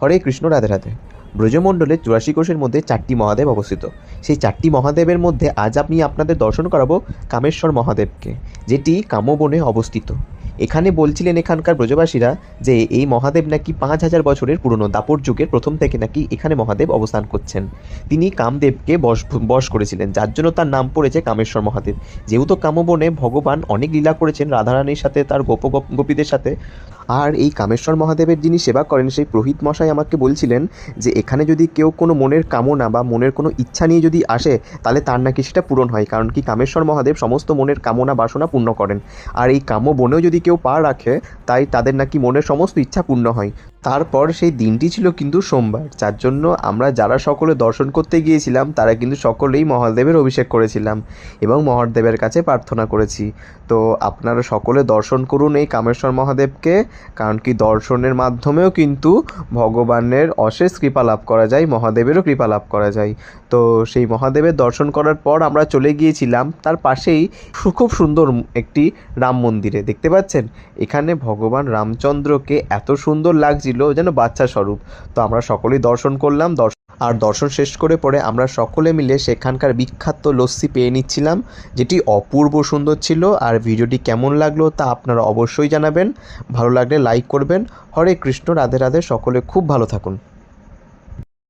হরে কৃষ্ণ, রাধে রাধে। ব্রজমণ্ডলের 84 কোষের মধ্যে 4টি মহাদেব অবস্থিত। সেই 4টি মহাদেবের মধ্যে আজ আমি আপনাদের দর্শন করাবো কামেশ্বর মহাদেবকে, যেটি কামবনে অবস্থিত। এখানে বলছিলেন এখানকার ব্রজবাসীরা যে এই মহাদেব নাকি 5000 বছরের পুরনো, দাপর যুগের প্রথম থেকে নাকি এখানে মহাদেব অবস্থান করছেন। তিনি কামদেবকে বশ করেছিলেন, যার জন্য তার নাম পড়েছে কামেশ্বর মহাদেব। যেহেতু কামবনে ভগবান অনেক লীলা করেছেন রাধারানীর সাথে, তার গোপীদের সাথে। আর এই কামেশ্বর মহাদেবের যিনি সেবা করেন সেই পুরোহিত মশাই আমাকে বলছিলেন যে এখানে যদি কেউ কোনো মনের কামনা বা মনের কোনো ইচ্ছা নিয়ে যদি আসে, তাহলে তার নাকি সেটা পূরণ হয়। কারণ কি, কামেশ্বর মহাদেব সমস্ত মনের কামনা বাসনা পূর্ণ করেন। আর এই কাম্য বনেও যদি কেউ পা রাখে, তাই তাদের নাকি মনের সমস্ত ইচ্ছা পূর্ণ হয়। তারপর সেই দিনটি ছিল কিন্তু সোমবার, যার জন্য আমরা যারা সকলে দর্শন করতে গিয়েছিলাম তারা কিন্তু সকলেই মহাদেবের অভিষেক করেছিলাম এবং মহাদেবের কাছে প্রার্থনা করেছি। তো আপনারা সকলে দর্শন করুন এই কামেশ্বর মহাদেবকে, কারণ কি দর্শনের মাধ্যমেও কিন্তু ভগবানের অশেষ কৃপা লাভ করা যায়, মহাদেবেরও কৃপা লাভ করা যায়। তো সেই মহাদেবের দর্শন করার পর আমরা চলে গিয়েছিলাম তার পাশেই খুব সুন্দর একটি রাম মন্দিরে। দেখতে পাচ্ছেন এখানে ভগবান রামচন্দ্রকে এত সুন্দর লাগছিল, যেন বাচ্চা স্বরূপ। তো আমরা সকলেই দর্শন করলাম। আর দর্শন শেষ করে পরে আমরা সকলে মিলে সেখানকার বিখ্যাত লস্যি পেয়ে নিচ্ছিলাম, যেটি অপূর্ব সুন্দর ছিল। আর ভিডিওটি কেমন লাগলো তা আপনারা অবশ্যই জানাবেন। ভালো লাগলে লাইক করবেন। হরে কৃষ্ণ, রাধে রাধে। সকলে খুব ভালো থাকুন।